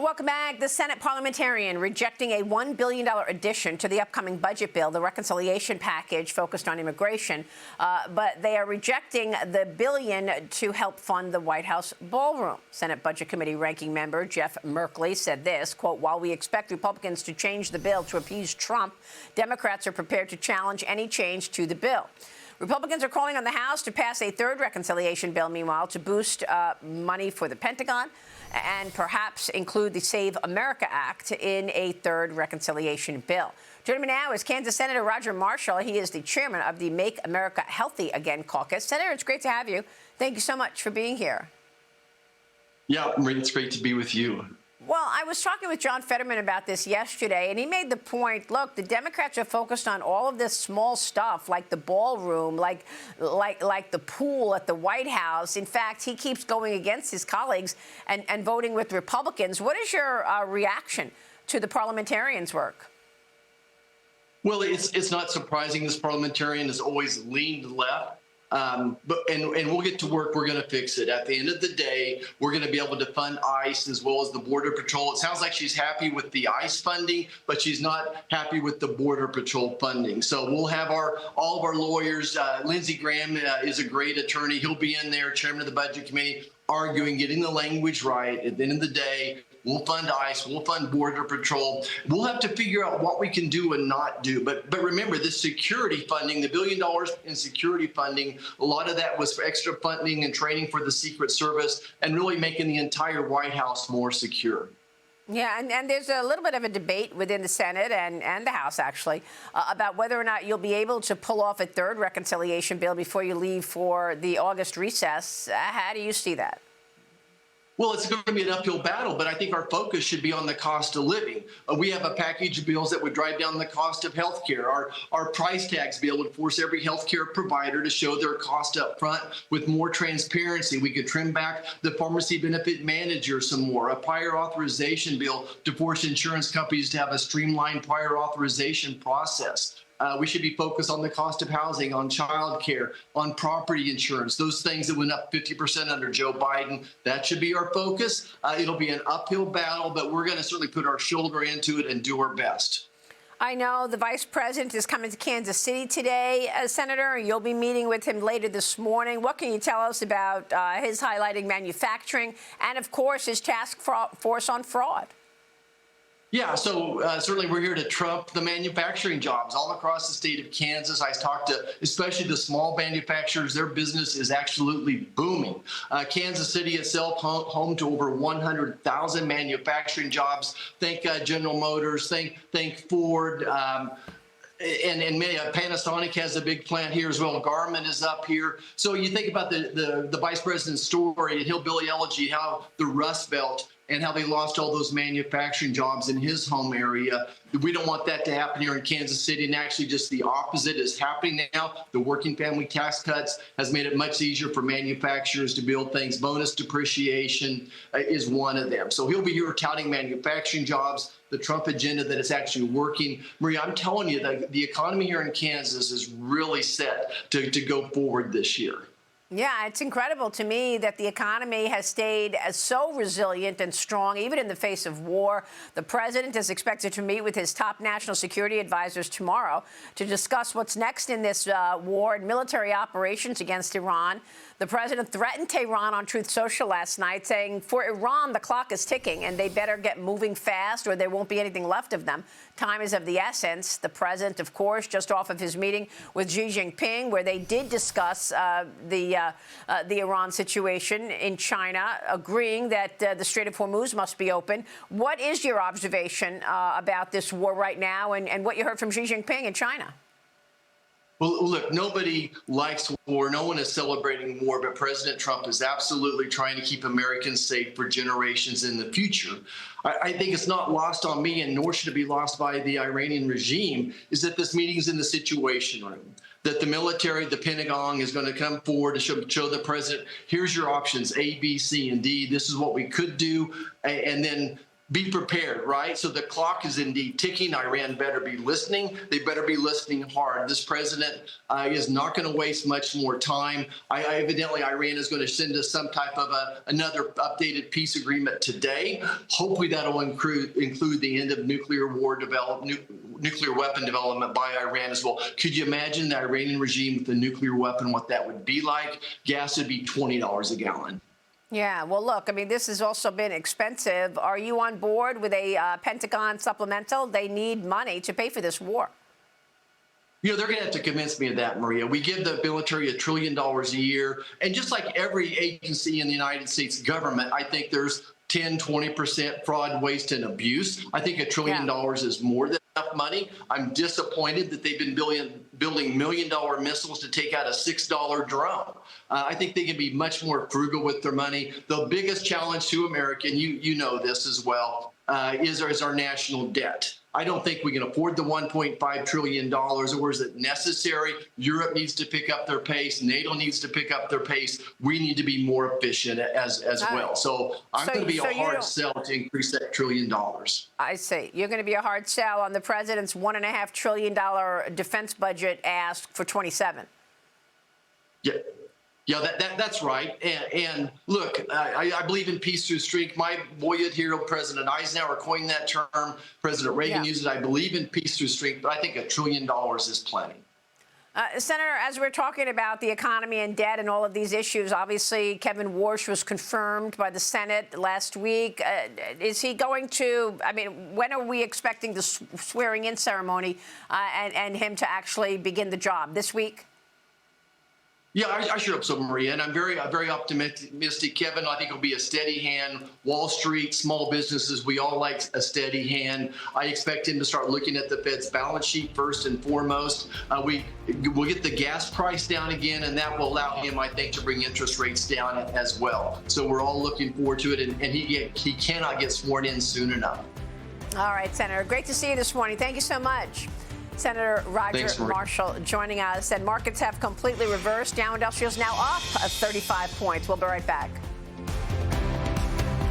Welcome back. The Senate parliamentarian rejecting a $1 billion addition to the upcoming budget bill, the reconciliation package focused on immigration. But they are rejecting the billion to help fund the White House ballroom. Senate Budget Committee ranking member Jeff Merkley said this, quote, while we expect Republicans to change the bill to appease Trump, Democrats are prepared to challenge any change to the bill. Republicans are calling on the House to pass a third reconciliation bill, meanwhile, to boost money for the Pentagon and perhaps include the Save America Act in a third reconciliation bill. Joining me now is Kansas Senator Roger Marshall. He is the chairman of the Make America Healthy Again caucus. Senator, it's great to have you. Thank you so much for being here. Yeah, it's great to be with you. Well, I was talking with John Fetterman about this yesterday, and he made the point, look, the Democrats are focused on all of this small stuff, like the ballroom, like the pool at the White House. In fact, he keeps going against his colleagues and voting with Republicans. What is your reaction to the parliamentarians' work? Well, it's not surprising this parliamentarian has always leaned left. And we'll get to work. We're going to fix it. At the end of the day, we're going to be able to fund ICE as well as the Border Patrol. It sounds like she's happy with the ICE funding, but she's not happy with the Border Patrol funding. So we'll have all of our lawyers. Lindsey Graham is a great attorney. He'll be in there, chairman of the Budget Committee, arguing, getting the language right. At the end of the day, we'll fund ICE, we'll fund Border Patrol. We'll have to figure out what we can do and not do. But remember, this security funding, the $1 billion in security funding, a lot of that was for extra funding and training for the Secret Service and really making the entire White House more secure. Yeah, and there's a little bit of a debate within the Senate and the House, actually, about whether or not you'll be able to pull off a third reconciliation bill before you leave for the August recess. How do you see that? Well, it's going to be an uphill battle, but I think our focus should be on the cost of living. We have a package of bills that would drive down the cost of health care. Our price tags bill would force every health care provider to show their cost up front with more transparency. We could trim back the pharmacy benefit manager some more. A prior authorization bill to force insurance companies to have a streamlined prior authorization process. We should be focused on the cost of housing, on child care, on property insurance, those things that went up 50% under Joe Biden. That should be our focus. It'll be an uphill battle, but we're going to certainly put our shoulder into it and do our best. I know the vice president is coming to Kansas City today, Senator. You'll be meeting with him later this morning. What can you tell us about his highlighting manufacturing and, of course, his task force on fraud? Yeah, so certainly we're here to trump the manufacturing jobs all across the state of Kansas. I talked to especially the small manufacturers. Their business is absolutely booming. Kansas City itself, home to over 100,000 manufacturing jobs. Think General Motors, think Ford. And Panasonic has a big plant here as well. Garmin is up here. So you think about the vice president's story and Hillbilly Elegy, how the Rust Belt and how they lost all those manufacturing jobs in his home area. We don't want that to happen here in Kansas City, and actually just the opposite is happening now. The working family tax cuts has made it much easier for manufacturers to build things. Bonus depreciation is one of them. So he'll be here touting manufacturing jobs, the Trump agenda that is actually working. Maria, I'm telling you, the economy here in Kansas is really set to go forward this year. Yeah, it's incredible to me that the economy has stayed so resilient and strong, even in the face of war. The president is expected to meet with his top national security advisors tomorrow to discuss what's next in this war and military operations against Iran. The president threatened Tehran on Truth Social last night, saying, for Iran, the clock is ticking and they better get moving fast or there won't be anything left of them. Time is of the essence. The president, of course, just off of his meeting with Xi Jinping, where they did discuss the Iran situation in China, agreeing that the Strait of Hormuz must be open. What is your observation about this war right now and what you heard from Xi Jinping in China? Well, look, nobody likes war. No one is celebrating war, but President Trump is absolutely trying to keep Americans safe for generations in the future. I think it's not lost on me, and nor should it be lost by the Iranian regime, is that this meeting is in the Situation Room, that the military, the Pentagon, is going to come forward to show the president, here's your options, A, B, C, and D. This is what we could do. And then be prepared, right? So the clock is indeed ticking. Iran better be listening. They better be listening hard. This president is not going to waste much more time. Evidently, Iran is going to send us some type of another updated peace agreement today. Hopefully, that will include the end of nuclear weapon development by Iran as well. Could you imagine the Iranian regime with a nuclear weapon, what that would be like? Gas would be $20 a gallon. Yeah, well, look, I mean, this has also been expensive. Are you on board with a Pentagon supplemental? They need money to pay for this war. They're going to have to convince me of that, Maria. We give the military $1 trillion a year. And just like every agency in the United States government, I think there's 10, 20% fraud, waste, and abuse. I think $1 trillion is more than enough money. I'm disappointed that they've been building $1 million missiles to take out a $6 drone. I think they can be much more frugal with their money. The biggest challenge to America, and you know this as well, is our national debt. I don't think we can afford the $1.5 trillion, or is it necessary? Europe needs to pick up their pace. NATO needs to pick up their pace. We need to be more efficient as well. So I'm going to be a hard sell to increase that $1 trillion. I see. You're going to be a hard sell on the president's $1.5 trillion defense budget asked for 27. Yeah, that's right. And look, I believe in peace through strength. My boyhood hero, President Eisenhower, coined that term. President Reagan used it. I believe in peace through strength, but I think $1 trillion is plenty. Senator, as we're talking about the economy and debt and all of these issues, obviously Kevin Warsh was confirmed by the Senate last week. Is he going to, I mean, when are we expecting the swearing-in ceremony and him to actually begin the job? This week? Yeah, I sure hope so, Maria. And I'm very optimistic. Kevin, I think, will be a steady hand. Wall Street, small businesses, we all like a steady hand. I expect him to start looking at the Fed's balance sheet first and foremost. We'll get the gas price down again, and that will allow him, I think, to bring interest rates down as well. So we're all looking forward to it, and he cannot get sworn in soon enough. All right, Senator. Great to see you this morning. Thank you so much. Senator Roger Marshall joining us. And markets have completely reversed. Dow Industrials now up 35 points. We'll be right back.